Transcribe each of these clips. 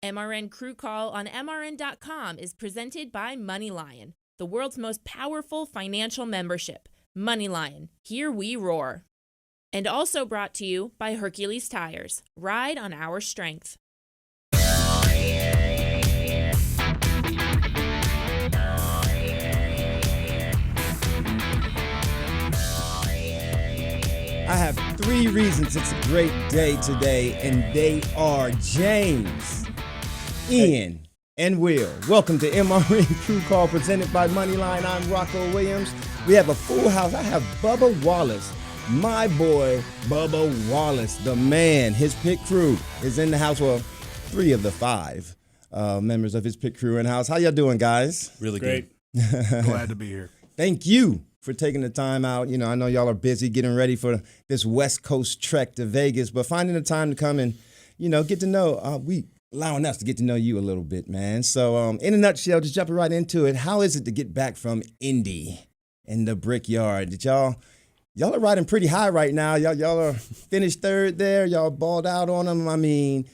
MRN Crew Call on MRN.com is presented by MoneyLion, the world's most powerful financial membership. MoneyLion, here we roar. And also brought to you by Hercules Tires. Ride on our strength. I have 3 reasons it's a great day today, and they are James, Ian, and Will. Welcome to MRN Crew Call presented by MoneyLion. I'm Rocco Williams. We have a full house. I have Bubba Wallace, my boy Bubba Wallace, the man. His pit crew is in the house. Well, 3 of the 5 members of his pit crew in the house. How y'all doing, guys? Really great. Glad to be here. Thank you for taking the time out. You know, I know y'all are busy getting ready for this West Coast trek to Vegas, but finding the time to come and, you know, get to know, allowing us to get to know you a little bit, man. So in a nutshell, just jumping right into it, how is it to get back from Indy and the Brickyard? Did y'all are riding pretty high right now. Y'all are finished 3rd there. Y'all balled out on them. I mean,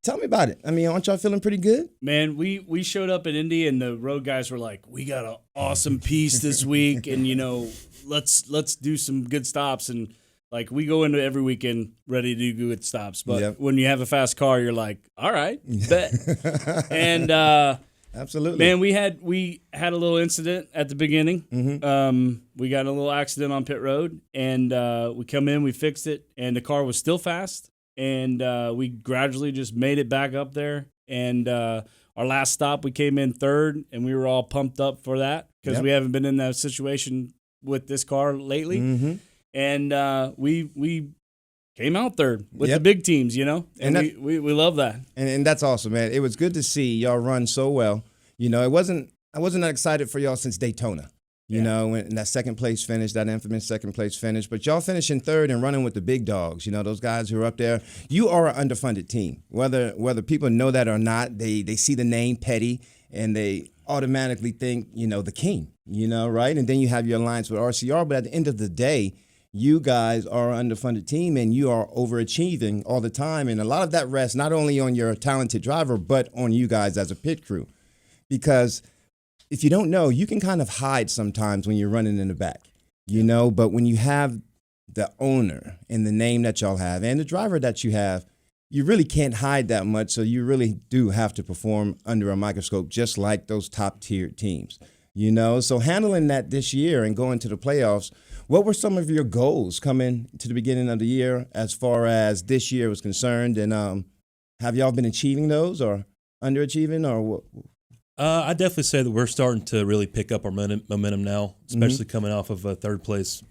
tell me about it. I mean, aren't y'all feeling pretty good? Man, we showed up at Indy and the road guys were like, we got an awesome piece this week, and, you know, let's do some good stops. And, like, we go into every weekend ready to do good stops. But when you have a fast car, you're like, all right, bet. And absolutely, man, we had a little incident at the beginning. Mm-hmm. We got a little accident on pit road, and we come in, we fixed it, and the car was still fast. And we gradually just made it back up there. And our last stop, we came in 3rd, and we were all pumped up for that because we haven't been in that situation with this car lately. Mm-hmm. And we came out 3rd with the big teams, you know, and we love that. And that's awesome, man. It was good to see y'all run so well. You know, I wasn't that excited for y'all since Daytona. You know, in that second place finish, that infamous second place finish. But y'all finishing 3rd and running with the big dogs. You know, those guys who are up there. You are an underfunded team. Whether people know that or not, they see the name Petty and they automatically think, you know, the king, you know, right? And then you have your alliance with RCR. But at the end of the day, you guys are an underfunded team and you are overachieving all the time. And a lot of that rests not only on your talented driver, but on you guys as a pit crew. Because if you don't know, you can kind of hide sometimes when you're running in the back, you know, but when you have the owner and the name that y'all have and the driver that you have, you really can't hide that much. So you really do have to perform under a microscope, just like those top tier teams, you know. So handling that this year and going to the playoffs, what were some of your goals coming to the beginning of the year as far as this year was concerned? And have y'all been achieving those or underachieving or what? I definitely say that we're starting to really pick up our momentum now, especially coming off of a 3rd place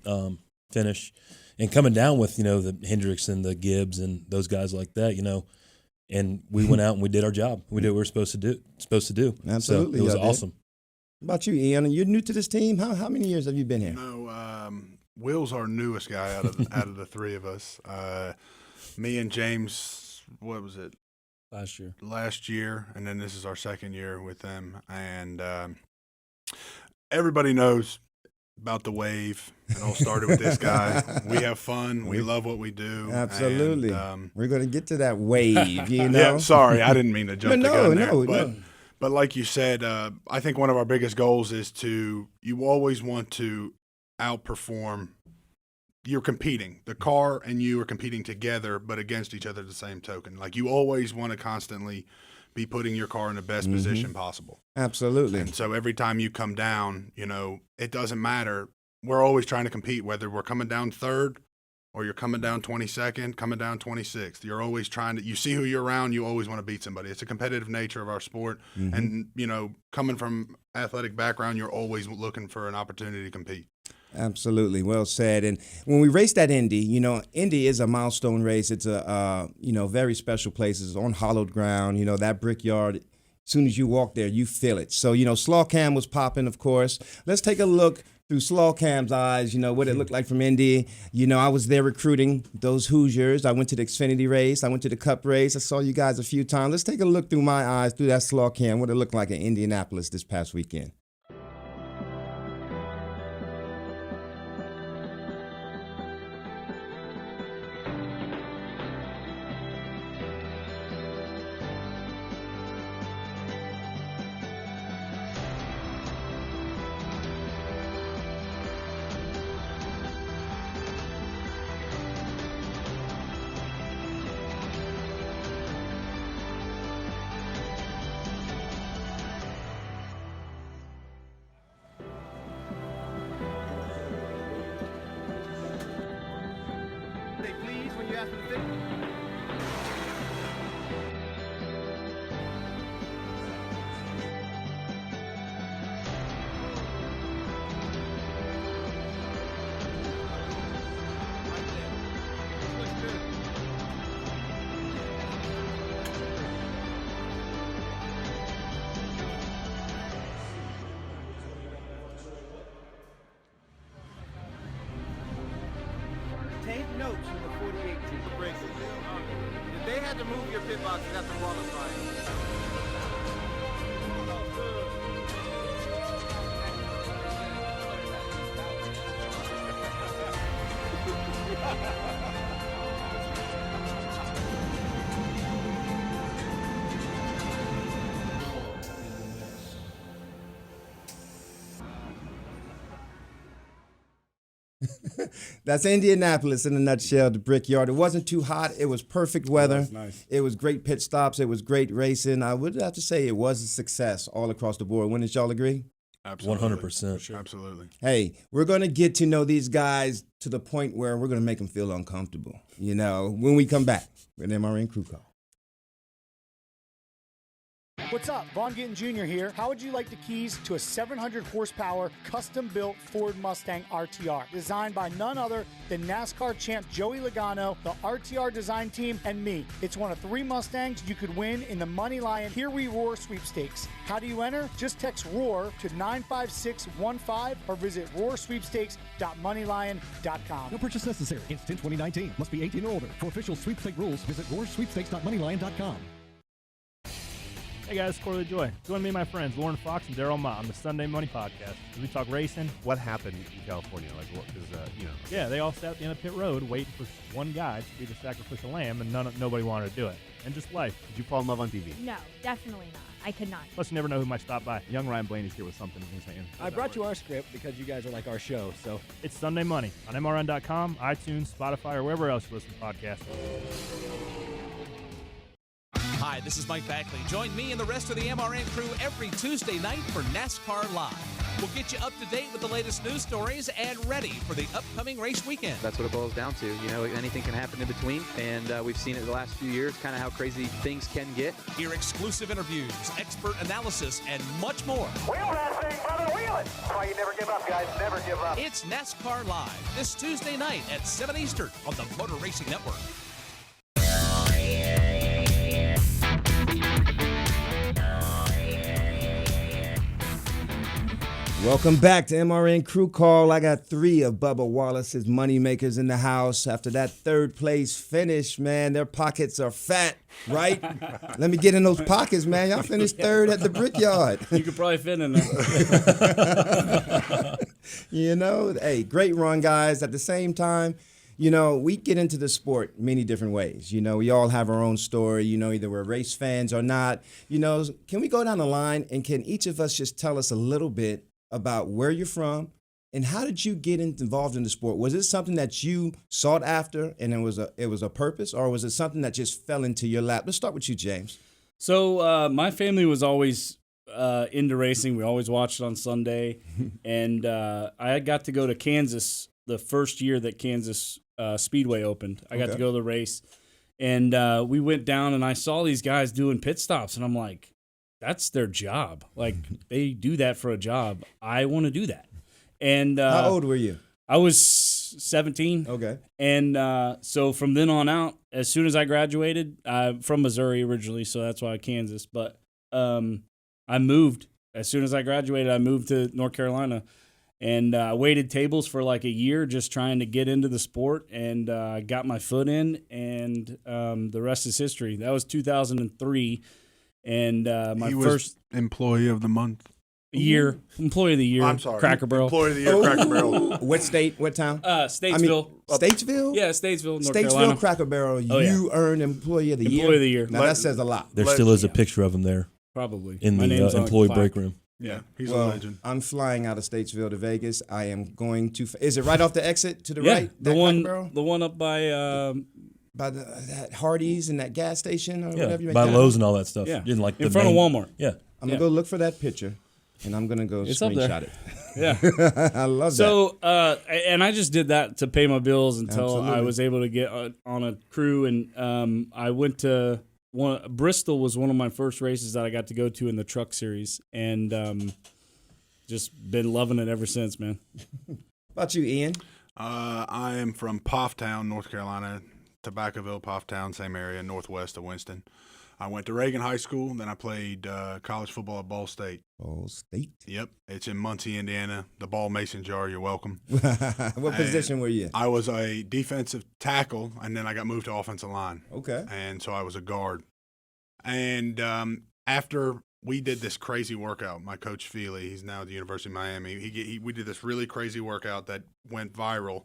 finish and coming down with, you know, the Hendricks and the Gibbs and those guys like that, you know. And we went out and we did our job. We did what we were supposed to do. Absolutely. So it was awesome. What about you, Ian? You're new to this team. How many years have you been here? No, Will's our newest guy out of the 3 of us. Me and James, what was it? Last year, and then this is our 2nd year with them. And everybody knows about the wave. It all started with this guy. We have fun. We love what we do. Absolutely. And, we're going to get to that wave, you know? Yeah, sorry, I didn't mean to jump the gun there. No. But like you said, I think one of our biggest goals is you always want to outperform. You're competing. The car and you are competing together, but against each other at the same token. Like, you always want to constantly be putting your car in the best position possible. Absolutely. And so every time you come down, you know, it doesn't matter. We're always trying to compete, whether we're coming down 3rd or you're coming down 22nd, coming down 26th. You're always trying to – you see who you're around, you always want to beat somebody. It's a competitive nature of our sport. And, you know, coming from athletic background, you're always looking for an opportunity to compete. Absolutely. Well said. And when we raced at Indy, you know, Indy is a milestone race. It's a, you know, very special place. It's on hollowed ground. You know, that Brickyard, as soon as you walk there, you feel it. So, you know, Slaw Cam was popping, of course. Let's take a look through Slaw Cam's eyes, you know, what it looked like from Indy. You know, I was there recruiting those Hoosiers. I went to the Xfinity race. I went to the Cup race. I saw you guys a few times. Let's take a look through my eyes, through that Slaw Cam, what it looked like in Indianapolis this past weekend. after the finish. Take notes from the 48 team. If they had to move your pit box, that's a Wallace line. That's Indianapolis in a nutshell, the Brickyard. It wasn't too hot. It was perfect weather. That's nice. It was great pit stops. It was great racing. I would have to say it was a success all across the board. Wouldn't y'all agree? Absolutely. 100%. Absolutely. Hey, we're going to get to know these guys to the point where we're going to make them feel uncomfortable, when we come back with MRN Crew Call. What's up? Vaughn Gittin Jr. here. How would you like the keys to a 700 horsepower custom-built Ford Mustang RTR designed by none other than NASCAR champ Joey Logano, the RTR design team, and me? It's one of 3 Mustangs you could win in the MoneyLion Here We Roar sweepstakes. How do you enter? Just text ROAR to 95615 or visit roarsweepstakes.moneylion.com. No purchase necessary. Instant 2019. Must be 18 or older. For official sweepstake rules, visit roarsweepstakes.moneylion.com. Hey guys, Corley Joy. Join me and my friends Lauren Fox and Daryl Ma on the Sunday Money Podcast as we talk racing. What happened in California? Like, what? Because Yeah, they all sat at the end of pit road waiting for one guy to be the sacrificial lamb, and nobody wanted to do it. And just life. Did you fall in love on TV? No, definitely not. I could not. Plus, you never know who might stop by. Young Ryan Blaney's here with something he's saying. I brought you our script because you guys are like our show, so. It's Sunday Money on MRN.com, iTunes, Spotify, or wherever else you listen to podcasts. Hi, this is Mike Backley. Join me and the rest of the MRN crew every Tuesday night for NASCAR Live. We'll get you up to date with the latest news stories and ready for the upcoming race weekend. That's what it boils down to. Anything can happen in between, and we've seen it the last few years, kind of how crazy things can get. Hear exclusive interviews, expert analysis, and much more. Wheel that thing, brother, wheel it! That's why you never give up, guys. Never give up. It's NASCAR Live this Tuesday night at 7 Eastern on the Motor Racing Network. Welcome back to MRN Crew Call. I got 3 of Bubba Wallace's moneymakers in the house. After that third place finish, man, their pockets are fat, right? Let me get in those pockets, man. Y'all finished third at the Brickyard. You could probably fit in there. Hey, great run, guys. At the same time, we get into the sport many different ways. We all have our own story. Either we're race fans or not. Can we go down the line and can each of us just tell us a little bit about where you're from and how did you get involved in the sport? Was it something that you sought after and it was a purpose, or was it something that just fell into your lap? Let's start with you, James. So my family was always into racing. We always watched it on Sunday, and I got to go to Kansas the first year that Kansas Speedway opened. I got to go to the race, and we went down, and I saw these guys doing pit stops, and I'm like, that's their job. Like, they do that for a job. I want to do that. And how old were you? I was 17. Okay. And so from then on out, as soon as I graduated, I'm from Missouri originally, so that's why Kansas. But I moved. As soon as I graduated, I moved to North Carolina. And I waited tables for like a year just trying to get into the sport, and got my foot in, and the rest is history. That was 2003. And my first employee of the month. Employee of the year. I'm sorry. Cracker Barrel. Employee of the year, Cracker Barrel. What state? What town? Statesville. Statesville? Yeah, Statesville, North Carolina. Statesville, Cracker Barrel. You earned Employee of the Year. Employee of the Year. Now, that says a lot. There still is a picture of him there. Probably. In the employee break room. Yeah, he's a legend. I'm flying out of Statesville to Vegas. I am going to. Is it right off the exit to the Yeah, right? the one up by that Hardee's and that gas station or whatever you by Lowe's and all that stuff. Yeah, in front of Walmart. Yeah, I'm gonna go look for that picture, and I'm gonna go screenshot it. Yeah. I love that. So, and I just did that to pay my bills until Absolutely. I was able to get on a crew. And I went to Bristol was one of my first races that I got to go to in the truck series. And just been loving it ever since, man. About you, Ian? I am from Pofftown, North Carolina, Tobaccoville, Pofftown, same area, northwest of Winston. I went to Reagan High School, then I played college football at Ball State. Ball State? Yep. It's in Muncie, Indiana. The ball mason jar, you're welcome. What position were you? I was a defensive tackle, and then I got moved to offensive line. Okay. And so I was a guard. And after we did this crazy workout, my coach Feely, he's now at the University of Miami, we did this really crazy workout that went viral,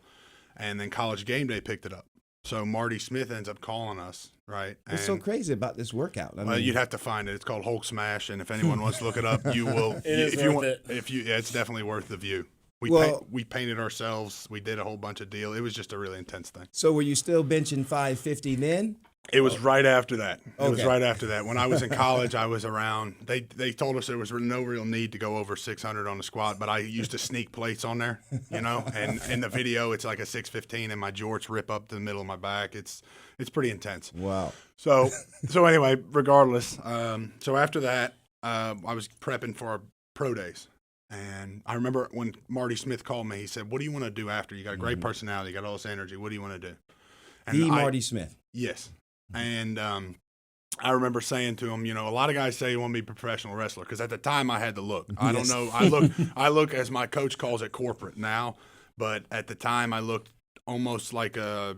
and then College Game Day picked it up. So Marty Smith ends up calling us, right? What's so crazy about this workout? I mean, you'd have to find it. It's called Hulk Smash, and if anyone wants to look it up, you will. It is worth it. Yeah, it's definitely worth the view. We painted ourselves. We did a whole bunch of deal. It was just a really intense thing. So were you still benching 550 then? It was right after that. It was Okay. right after that. When I was in college, I was around. They told us there was no real need to go over 600 on the squat, but I used to sneak plates on there, And in the video, it's like a 615, and my jorts rip up to the middle of my back. It's pretty intense. Wow. So anyway, regardless. So after that, I was prepping for our pro days. And I remember when Marty Smith called me, he said, "What do you want to do after? You got a great personality, you got all this energy. What do you want to do?" And Marty Smith. Yes. And I remember saying to him, a lot of guys say you want to be a professional wrestler because at the time I had the look. I don't know. I look as my coach calls it corporate now, but at the time I looked almost like a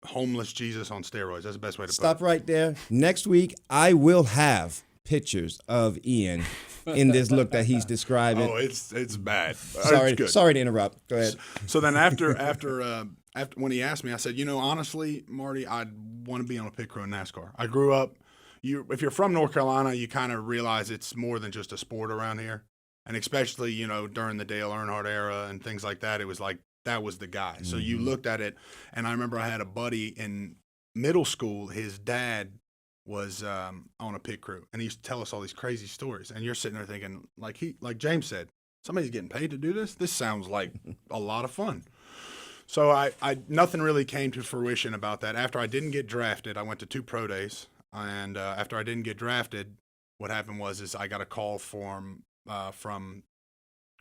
homeless Jesus on steroids. That's the best way to put it. Stop right there. Next week, I will have pictures of Ian in this look that he's describing. Oh, it's bad. Sorry to interrupt. Go ahead. So then after when he asked me, I said, honestly, Marty, I want to be on a pit crew in NASCAR. I grew up. If you're from North Carolina, you kind of realize it's more than just a sport around here, and especially during the Dale Earnhardt era and things like that, it was like that was the guy. So you looked at it, and I remember I had a buddy in middle school. His dad was on a pit crew, and he used to tell us all these crazy stories. And you're sitting there thinking, like James said, somebody's getting paid to do this. This sounds like a lot of fun. So I nothing really came to fruition about that. After I didn't get drafted, I went to 2 pro days, and after I didn't get drafted, what happened was I got a call from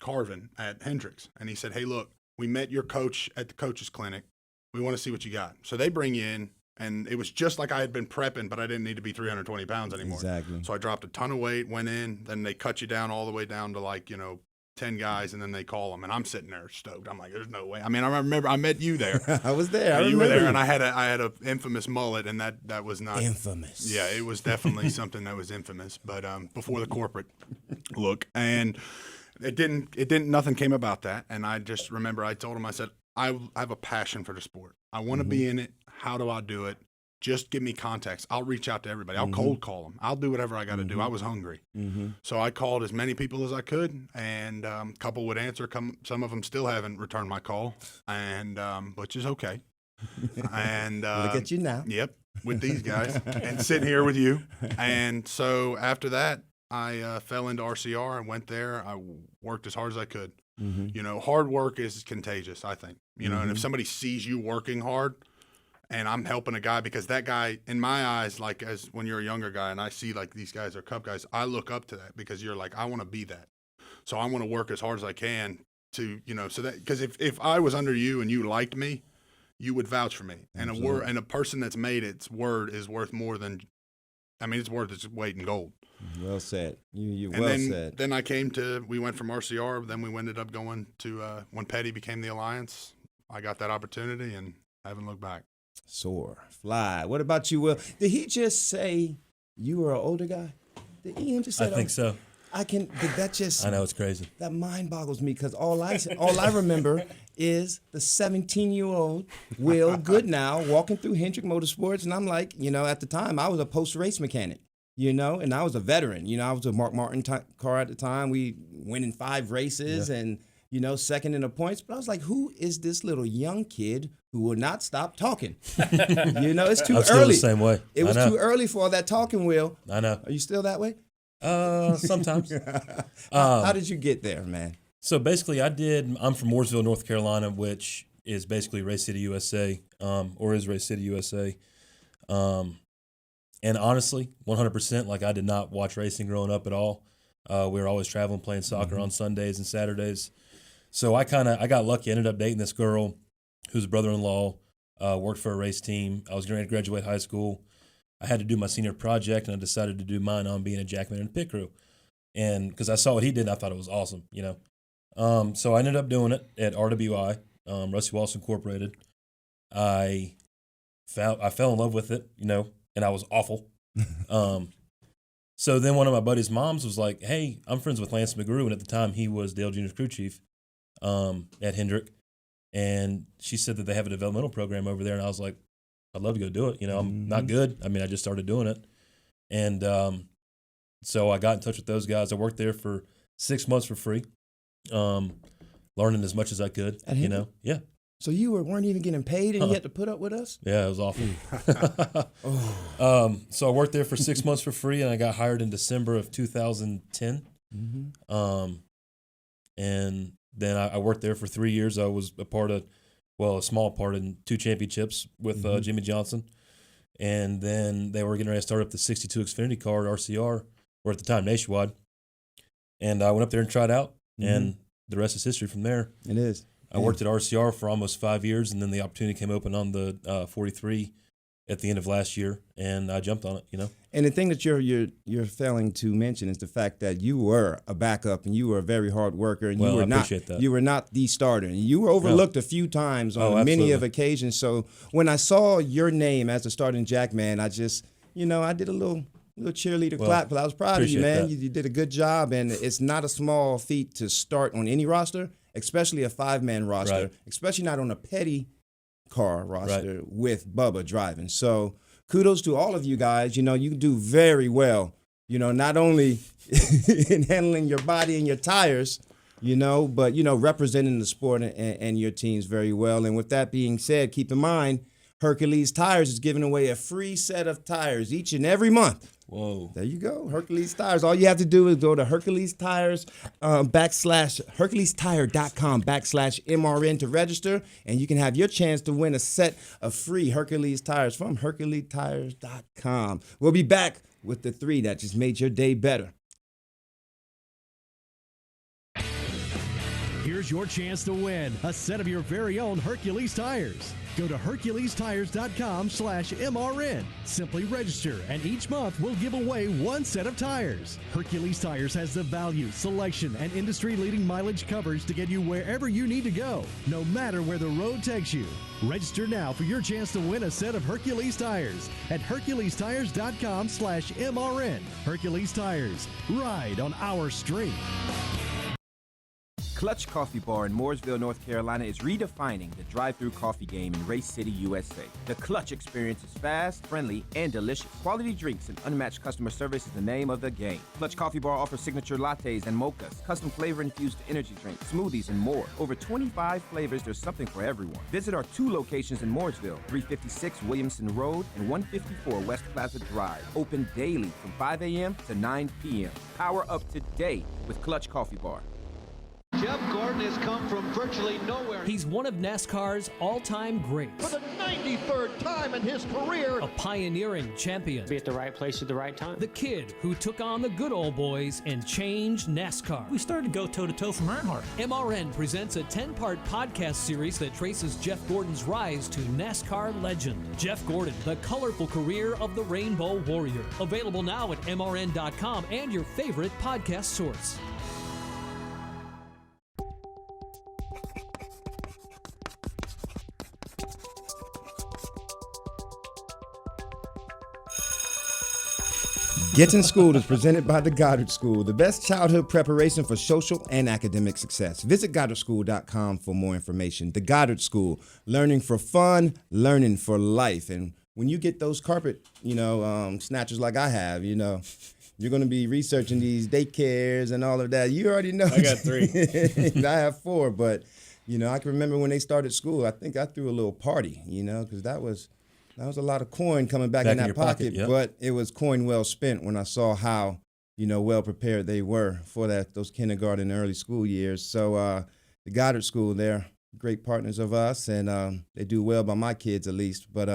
Carvin at Hendricks, and he said, "Hey, look, we met your coach at the coaches clinic. We want to see what you got." So they bring you in. And it was just like I had been prepping, but I didn't need to be 320 pounds anymore. Exactly. So I dropped a ton of weight, went in, then they cut you down all the way down to 10 guys, and then they call them. And I'm sitting there stoked. I'm like, there's no way. I mean, I remember I met you there. I was there. You were there, and I had a infamous mullet, and that was not infamous. Yeah, it was definitely something that was infamous, but before the corporate look. And nothing came about that. And I just remember I told him, I said, I have a passion for the sport. I want to be in it. How do I do it? Just give me contacts. I'll reach out to everybody. I'll cold call them. I'll do whatever I got to do. I was hungry. So I called as many people as I could, and a couple would answer. Some of them still haven't returned my call, and which is okay. And look at you now. Yep, with these guys and sitting here with you. And so after that, I fell into RCR and went there. I worked as hard as I could. Hard work is contagious, I think. And if somebody sees you working hard, and I'm helping a guy, because that guy, in my eyes, like as when you're a younger guy and I see like these guys are Cup guys, I look up to that because you're like, I want to be that. So I want to work as hard as I can to, so that, because if I was under you and you liked me, you would vouch for me. And a person that's made its word is worth more than, it's worth its weight in gold. Well said. You and well then, said. Then we went from RCR, then we ended up going to, when Petty became the Alliance, I got that opportunity and I haven't looked back. Soar, fly. What about you, Will? Did he just say you were an older guy? Did Ian just say I think so. Did that just? I know, it's crazy. That mind boggles me because all I remember is the 17-year-old Will Goodnow walking through Hendrick Motorsports, and I'm like, at the time I was a post-race mechanic, and I was a veteran. I was a Mark Martin car at the time. We winning 5 races and. Second in the points. But I was like, who is this little young kid who will not stop talking? It's too I'm early. still the same way. It was too early for all that talking, Will. I know. Are you still that way? Sometimes. How did you get there, man? So basically, I'm from Mooresville, North Carolina, which is basically Race City, USA, or is Race City, USA. And honestly, 100%, like I did not watch racing growing up at all. We were always traveling, playing soccer on Sundays and Saturdays. So I got lucky. I ended up dating this girl whose brother-in-law worked for a race team. I was going to graduate high school. I had to do my senior project, and I decided to do mine on being a jackman in the pit crew. And because I saw what he did, and I thought it was awesome, you know. So I ended up doing it at RWI, Rusty Wallace Incorporated. I fell in love with it, you know, and I was awful. So then one of my buddy's moms was like, hey, I'm friends with Lance McGrew, and at the time he was Dale Jr.'s crew chief at Hendrick. And she said that they have a developmental program over there, and I was like, I'd love to go do it. You know, I'm not good. I mean, I just started doing it. And so I got in touch with those guys. I worked there for 6 months for free, learning as much as I could, you know. Yeah. So you weren't even getting paid, and you had to put up with us? Yeah, it was awful. So I worked there for 6 months for free, and I got hired in December of 2010. And then I worked there for 3 years. I was a small part in 2 championships with Jimmy Johnson. And then they were getting ready to start up the 62 Xfinity car at RCR, or at the time Nationwide. And I went up there and tried out, and the rest is history from there. It is. I worked at RCR for almost 5 years, and then the opportunity came open on the 43 at the end of last year, and I jumped on it, you know. And the thing that you're failing to mention is the fact that you were a backup and you were a very hard worker, and I appreciate that. You were not the starter, and you were overlooked a few times on many of occasions. So when I saw your name as the starting jackman, I just, you know, I did a little cheerleader clap, but I was proud of you, man. You did a good job, and it's not a small feat to start on any roster, especially a 5-man roster, especially not on a Petty car roster with Bubba driving. So kudos to all of you guys. You know, you do very well, you know, not only in handling your body and your tires, you know, but, you know, representing the sport and your teams very well. And with that being said, keep in mind, Hercules Tires is giving away a free set of tires each and every month. Whoa. There you go. Hercules Tires. All you have to do is go to Hercules Tires HerculesTire.com/MRN to register, and you can have your chance to win a set of free Hercules Tires from HerculesTires.com. We'll be back with the 3 that just made your day better. Here's your chance to win a set of your very own Hercules tires. Go to HerculesTires.com/MRN. Simply register, and each month we'll give away 1 set of tires. Hercules Tires has the value, selection, and industry-leading mileage coverage to get you wherever you need to go, no matter where the road takes you. Register now for your chance to win a set of Hercules tires at HerculesTires.com/MRN. Hercules Tires. Ride on our street. Clutch Coffee Bar in Mooresville, North Carolina is redefining the drive-thru coffee game in Race City, USA. The Clutch experience is fast, friendly, and delicious. Quality drinks and unmatched customer service is the name of the game. Clutch Coffee Bar offers signature lattes and mochas, custom flavor-infused energy drinks, smoothies, and more. Over 25 flavors, there's something for everyone. Visit our 2 locations in Mooresville, 356 Williamson Road and 154 West Plaza Drive. Open daily from 5 a.m. to 9 p.m. Power up today with Clutch Coffee Bar. Jeff Gordon has come from virtually nowhere. He's one of NASCAR's all-time greats. For the 93rd time in his career. A pioneering champion. Be at the right place at the right time. The kid who took on the good old boys and changed NASCAR. We started to go toe-to-toe from Earnhardt. MRN presents a 10-part podcast series that traces Jeff Gordon's rise to NASCAR legend. Jeff Gordon, the colorful career of the Rainbow Warrior. Available now at MRN.com and your favorite podcast source. Getting Schooled is presented by the Goddard School, the best childhood preparation for social and academic success. Visit GoddardSchool.com for more information. The Goddard School, learning for fun, learning for life. And when you get those carpet, snatchers like I have, you're going to be researching these daycares and all of that. You already know. I got 3. I have 4, but, I can remember when they started school, I think I threw a little party, because that was a lot of coin coming back in that pocket, yep. But it was coin well spent when I saw how well prepared they were for those kindergarten and early school years. So the Goddard School, they're great partners of us, and they do well by my kids at least. But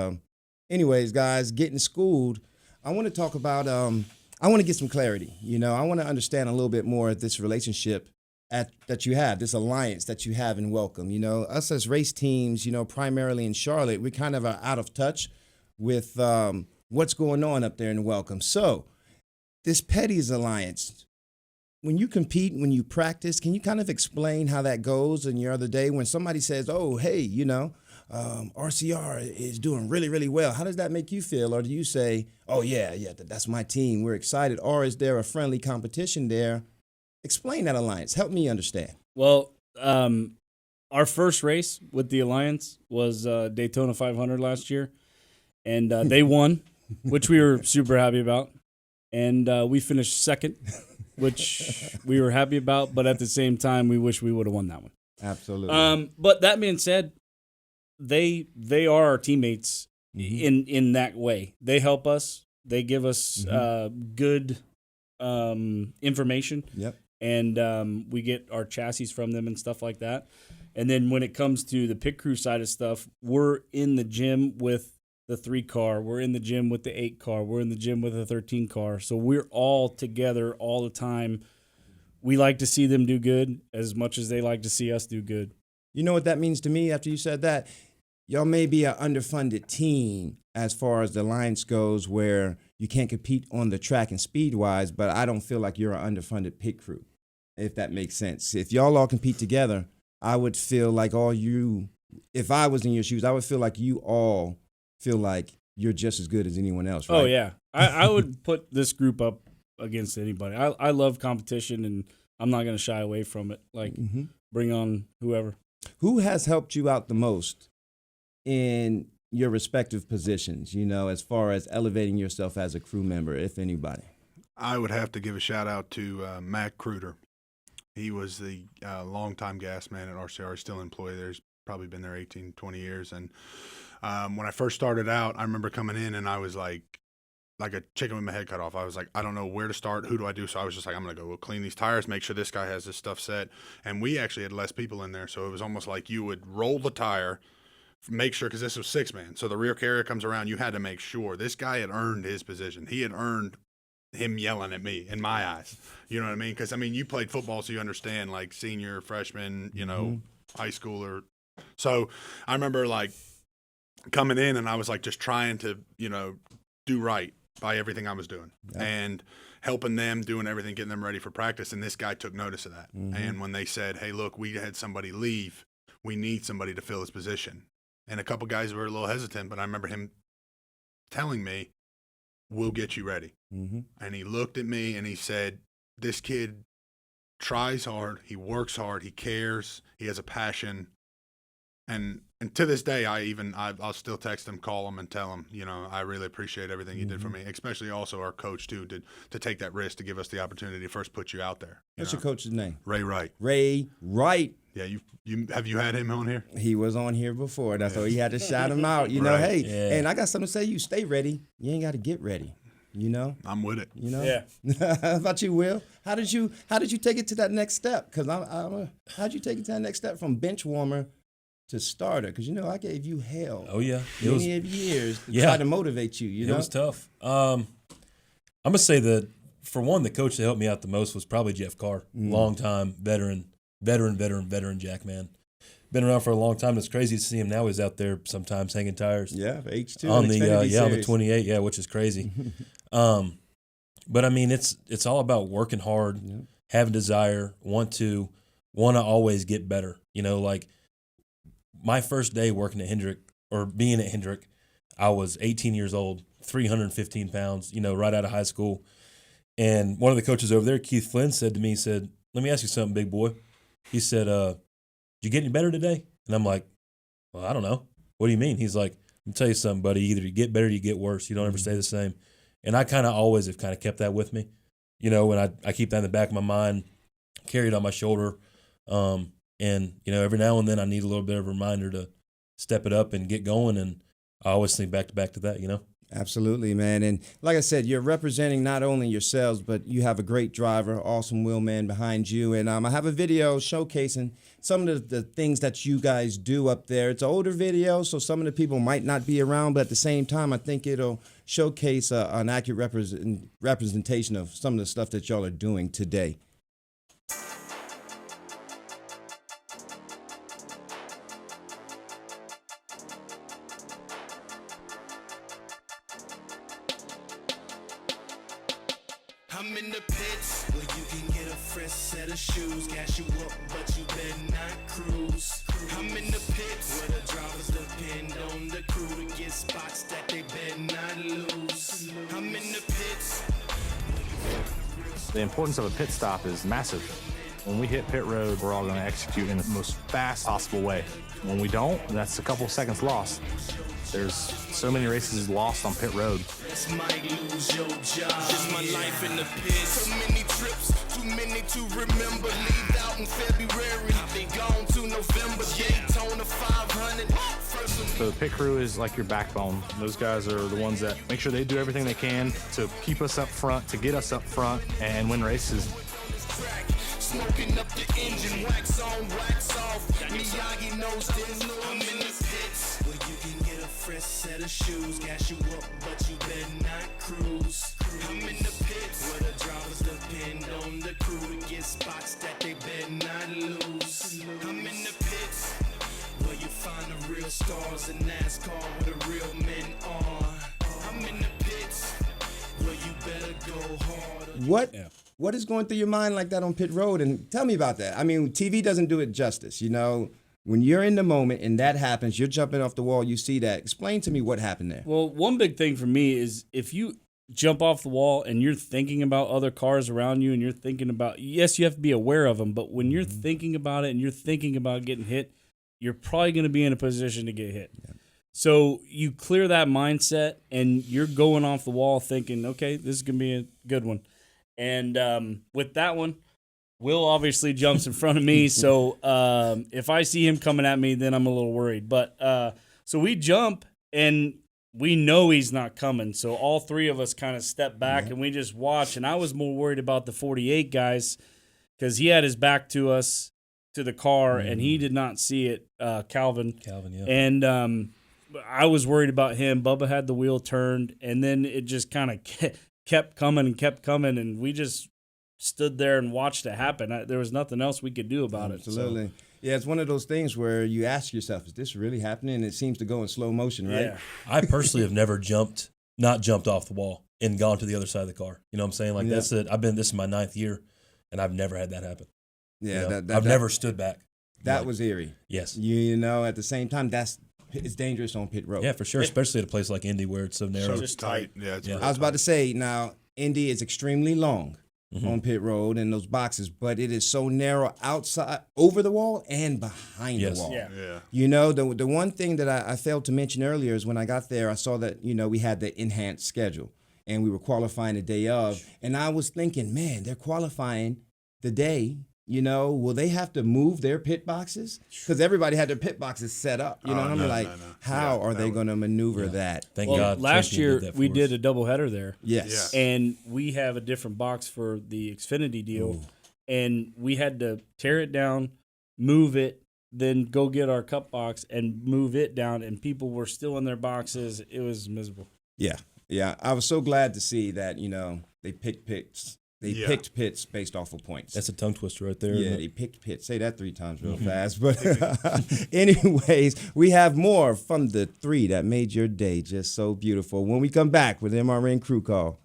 anyways, guys, getting schooled, I want to talk about, I want to get some clarity. I want to understand a little bit more of this relationship that you have, this alliance that you have in Welcome. Us as race teams, primarily in Charlotte, we kind of are out of touch with what's going on up there in Welcome. So this Petty's alliance, when you compete, when you practice, can you kind of explain how that goes? And your other day when somebody says, oh, hey, RCR is doing really, really well, how does that make you feel? Or do you say, oh, yeah, that's my team, we're excited? Or is there a friendly competition there? Explain that alliance. Help me understand. Well, our first race with the alliance was Daytona 500 last year, and they won, which we were super happy about. And we finished second, which we were happy about, but at the same time, we wish we would have won that one. Absolutely. But that being said, they are our teammates in that way. They help us. They give us good information. Yep. And we get our chassis from them and stuff like that. And then when it comes to the pit crew side of stuff, we're in the gym with the 3 car. We're in the gym with the 8 car. We're in the gym with the 13 car. So we're all together all the time. We like to see them do good as much as they like to see us do good. You know what that means to me after you said that? Y'all may be an underfunded team as far as the alliance goes, where you can't compete on the track and speed-wise, but I don't feel like you're an underfunded pit crew, if that makes sense. If y'all all compete together, I would feel like if I was in your shoes, I would feel like you all feel like you're just as good as anyone else, right? Oh, yeah. I would put this group up against anybody. I love competition, and I'm not going to shy away from it. Like, bring on whoever. Who has helped you out the most in your respective positions, as far as elevating yourself as a crew member, if anybody? I would have to give a shout out to Matt Kruder. He was the longtime gas man at RCR. He's still employed there. He's probably been there 18, 20 years. And when I first started out, I remember coming in and I was like a chicken with my head cut off. I was like, I don't know where to start. Who do I do? So I was just like, I'm going to go clean these tires, make sure this guy has this stuff set. And we actually had less people in there. So it was almost like you would roll the tire, make sure, because this was 6-man. So the rear carrier comes around. You had to make sure this guy had earned his position. He had earned him yelling at me in my eyes. You know what I mean? Because, I mean, you played football, so you understand, like, senior, freshman, high schooler. So I remember, like, coming in and I was, like, just trying to, do right by everything I was doing and helping them, doing everything, getting them ready for practice. And this guy took notice of that. And when they said, hey, look, we had somebody leave, we need somebody to fill his position. And a couple guys were a little hesitant, but I remember him telling me, we'll get you ready. And he looked at me and he said, this kid tries hard, he works hard, he cares, he has a passion. And to this day, I'll still text him, call him, and tell him, I really appreciate everything you did for me, especially also our coach, too, to take that risk to give us the opportunity to first put you out there. What's your coach's name? Ray Wright. Ray Wright. Yeah, have you had him on here? He was on here before. That's why he had to shout him out. Right. Hey, yeah. And I got something to say. You stay ready. You ain't got to get ready. I'm with it. Yeah. How about you, Will? How did you take it to that next step? Because how'd you take it to that next step from bench warmer to starter? Because I gave you hell. Oh yeah, many of years to try to motivate you. It was tough. I'm gonna say that for one, the coach that helped me out the most was probably Jeff Carr, long time veteran Jack man. Been around for a long time. It's crazy to see him now. He's out there sometimes hanging tires. Yeah, H2 on the 28. Which is crazy. But I mean, it's all about working hard, having desire, want to always get better. Like my first day working at Hendrick or being at Hendrick, I was 18 years old, 315 pounds. Right out of high school. And one of the coaches over there, Keith Flynn, said to me, "Let me ask you something, big boy." He said, "Did you get any better today?" And I'm like, "Well, I don't know. What do you mean?" He's like, "Let me tell you something, buddy. Either you get better or you get worse. You don't ever stay the same." And I kind of always have kind of kept that with me, and I keep that in the back of my mind, carry it on my shoulder. And, every now and then I need a little bit of a reminder to step it up and get going. And I always think back to that, Absolutely, man. And like I said, you're representing not only yourselves, but you have a great driver, awesome wheelman behind you. And I have a video showcasing some of the things that you guys do up there. It's an older video, so some of the people might not be around, but at the same time, I think it'll showcase an accurate representation of some of the stuff that y'all are doing today. I'm in the pits where you can get a fresh set of shoes, gas you up, but you better not cruise. I'm in the pits where the drivers depend on the crew to get spots that they better not lose. I'm in the pits. The importance of a pit stop is massive. When we hit pit road, we're all going to execute in the most fast possible way. When we don't, that's a couple seconds lost. There's so many races lost on pit road. This might lose your job. Just my life in the pit. So many trips, too many to remember. Leave out in February, been gone to November. Daytona 500. So the pit crew is like your backbone. Those guys are the ones that make sure they do everything they can to keep us up front, to get us up front, and win races. Smoking up the engine, wax on, wax off. Miyagi knows this. I'm in the pits where you can get a fresh set of shoes, gas you up, but you better not cruise. I'm in the pits where the drivers depend on the crew to get spots that they better not lose. I'm in the pits where you find the real stars in NASCAR, where the real men are. I'm in the pits where you better go hard. What is going through your mind like that on pit road? And tell me about that. I mean, TV doesn't do it justice. You know, when you're in the moment and that happens, you're jumping off the wall, you see that. Explain to me what happened there. Well, one big thing for me is if you jump off the wall and you're thinking about other cars around you and you're thinking about, yes, you have to be aware of them, but when you're thinking about it and you're thinking about getting hit, you're probably going to be in a position to get hit. Yeah. So you clear that mindset and you're going off the wall thinking, okay, this is going to be a good one. And with that one, Will obviously jumps in front of me. So if I see him coming at me, then I'm a little worried. But so we jump and we know he's not coming. So all three of us kind of step back and we just watch. And I was more worried about the 48 guys because he had his back to us, to the car, and he did not see it, Calvin. Yeah. And I was worried about him. Bubba had the wheel turned, and then it just kind of kept coming, and we just stood there and watched it happen. There was nothing else we could do about it. Absolutely. So. Yeah, it's one of those things where you ask yourself, is this really happening? And it seems to go in slow motion, right? Yeah. I personally have never not jumped off the wall and gone to the other side of the car. You know what I'm saying? Like that's it. This is my 9th year, and I've never had that happen. Yeah, you know? I've never stood back. That was eerie. Yes. You know, at the same time, it's dangerous on pit road. Yeah, for sure, especially at a place like Indy where it's so narrow. So just tight. Yeah, I was about to say, now, Indy is extremely long on pit road and those boxes, but it is so narrow outside, over the wall, and behind the wall. Yeah. You know, the one thing that I failed to mention earlier is when I got there, I saw that, you know, we had the enhanced schedule, and we were qualifying the day of, and I was thinking, man, they're qualifying the day. You know, will they have to move their pit boxes? Because everybody had their pit boxes set up. You know, and I'm how are they going to maneuver that? Thank God. Last year we did a doubleheader there. Yes. And we have a different box for the Xfinity deal. And we had to tear it down, move it, then go get our cup box and move it down. And people were still in their boxes. It was miserable. Yeah. Yeah. I was so glad to see that, you know, they picked pits. They picked pits based off of points. That's a tongue twister right there. Yeah, they picked pits. Say that 3 times real fast. But anyways, we have more from the 3 that made your day just so beautiful when we come back with MRN Crew Call.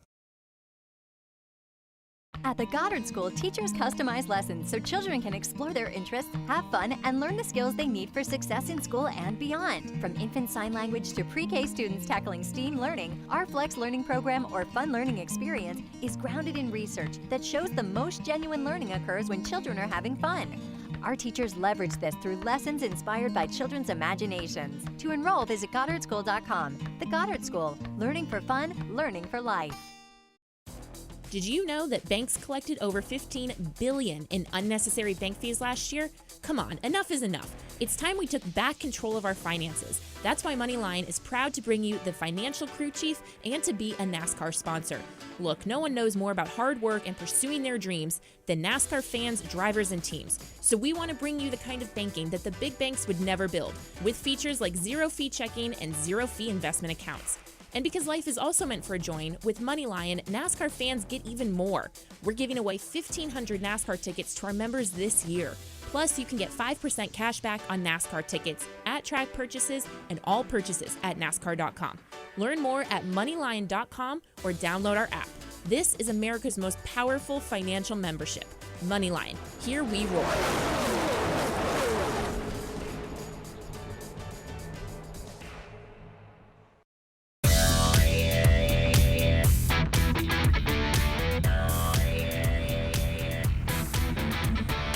At the Goddard School, teachers customize lessons so children can explore their interests, have fun, and learn the skills they need for success in school and beyond. From infant sign language to pre-K students tackling STEAM learning, our Flex Learning Program or Fun Learning Experience is grounded in research that shows the most genuine learning occurs when children are having fun. Our teachers leverage this through lessons inspired by children's imaginations. To enroll, visit GoddardSchool.com. The Goddard School, learning for fun, learning for life. Did you know that banks collected over $15 billion in unnecessary bank fees last year? Come on, enough is enough. It's time we took back control of our finances. That's why MoneyLion is proud to bring you the Financial Crew Chief and to be a NASCAR sponsor. Look, no one knows more about hard work and pursuing their dreams than NASCAR fans, drivers, and teams. So we want to bring you the kind of banking that the big banks would never build, with features like zero-fee checking and zero-fee investment accounts. And because life is also meant for a join, with MoneyLion, NASCAR fans get even more. We're giving away 1,500 NASCAR tickets to our members this year. Plus, you can get 5% cash back on NASCAR tickets, at-track purchases, and all purchases at NASCAR.com. Learn more at MoneyLion.com or download our app. This is America's most powerful financial membership. MoneyLion. Here we roar.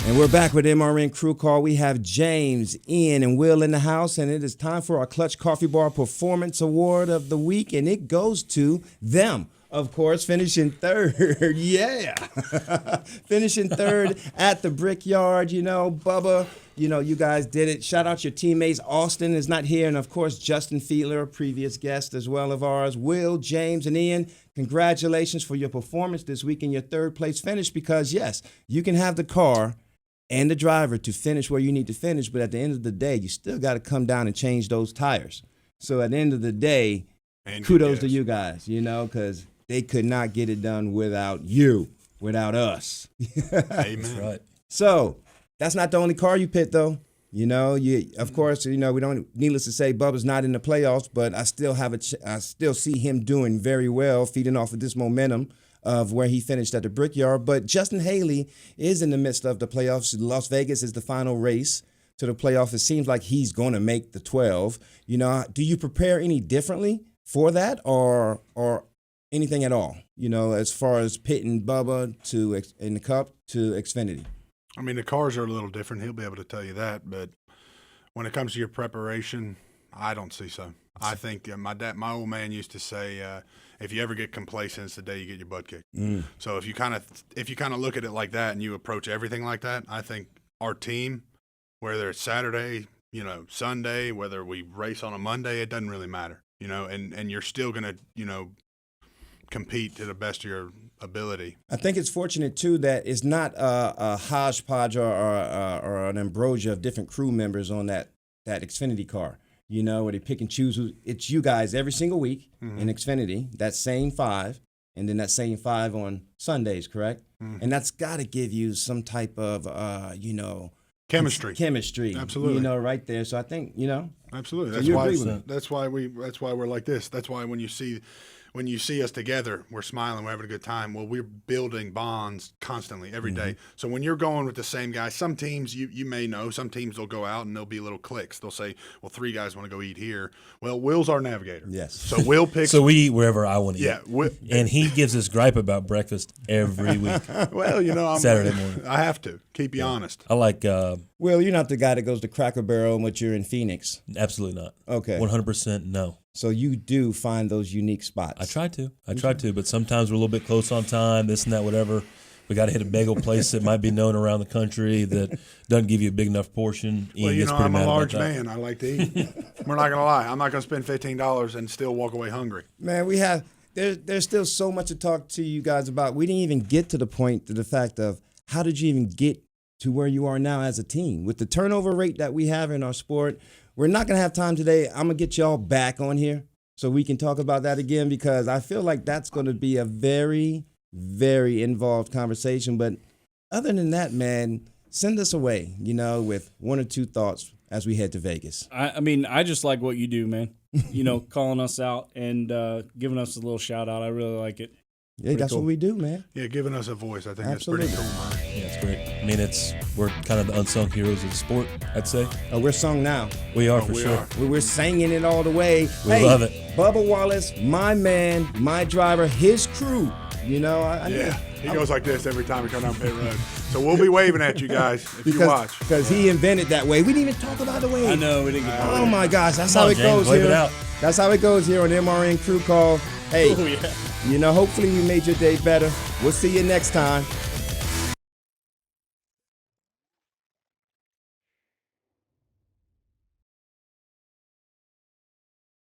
And we're back with MRN Crew Call. We have James, Ian, and Will in the house, and it is time for our Clutch Coffee Bar Performance Award of the week, and it goes to them, of course, finishing third. Yeah. Finishing third at the Brickyard. You know, Bubba, you guys did it. Shout out your teammates. Austin is not here, and, of course, Justin Fiedler, a previous guest as well of ours. Will, James, and Ian, congratulations for your performance this week in your third-place finish because, yes, you can have the car and the driver to finish where you need to finish, but at the end of the day, you still got to come down and change those tires. So at the end of the day, kudos to you guys, because they could not get it done without you, without us. Amen. That's right. So that's not the only car you pit, though. Of course, we don't. Needless to say, Bubba's not in the playoffs, but I still I still see him doing very well, feeding off of this momentum of where he finished at the Brickyard. But Justin Haley is in the midst of the playoffs. Las Vegas is the final race to the playoff. It seems like he's going to make the 12. Do you prepare any differently for that or anything at all, as far as pitting Bubba in the Cup to Xfinity? I mean, the cars are a little different. He'll be able to tell you that. But when it comes to your preparation, I don't see so. I think my old man used to say, if you ever get complacent, it's the day you get your butt kicked. So if you kind of look at it like that and you approach everything like that, I think our team, whether it's Saturday, Sunday, whether we race on a Monday, it doesn't really matter, and you're still going to, compete to the best of your ability. I think it's fortunate, too, that it's not a hodgepodge or an ambrosia of different crew members on that Xfinity car. Where they pick and choose it's you guys every single week in Xfinity, that same 5, and then that same 5 on Sundays, correct? And that's got to give you some type of, chemistry. Absolutely. Right there. So I think, Absolutely. So that's why we're like this. That's why when you see us together, we're smiling, we're having a good time. Well, we're building bonds constantly every day. So when you're going with the same guys, some teams you may know, some teams they'll go out and there'll be little cliques. They'll say, well, 3 guys want to go eat here. Well, Will's our navigator. Yes. So Will picks. So we eat wherever I want to eat. Yeah. And he gives us gripe about breakfast every week. Well, Saturday morning. I have to keep you honest. I like. Will, you're not the guy that goes to Cracker Barrel when you're in Phoenix. Absolutely not. Okay. 100% no. So you do find those unique spots. I try to, but sometimes we're a little bit close on time, this and that, whatever. We got to hit a bagel place that might be known around the country that doesn't give you a big enough portion. Well, I'm a large man. I like to eat. We're not going to lie. I'm not going to spend $15 and still walk away hungry. Man, there's still so much to talk to you guys about. We didn't even get to the point, to the fact of how did you even get to where you are now as a team? With the turnover rate that we have in our sport, we're not going to have time today. I'm going to get y'all back on here so we can talk about that again because I feel like that's going to be a very, very involved conversation. But other than that, man, send us away, with 1 or 2 thoughts as we head to Vegas. I mean, I just like what you do, man. Calling us out and giving us a little shout out. I really like it. Yeah, that's cool. What we do, man. Yeah, giving us a voice. I think Absolutely. That's pretty cool, man. Yeah, it's great. I mean, we're kind of the unsung heroes of the sport, I'd say. Oh, we're sung now. We are, for sure. We're singing it all the way. We love it. Bubba Wallace, my man, my driver, his crew. He goes like this every time we come down pit road. So we'll be waving at you guys if you watch. Because he invented that way. We didn't even talk about the wave. I know, we didn't get Oh, my gosh. That's how it goes here. That's how it goes here on MRN Crew Call. Hey, You know, hopefully we made your day better. We'll see you next time.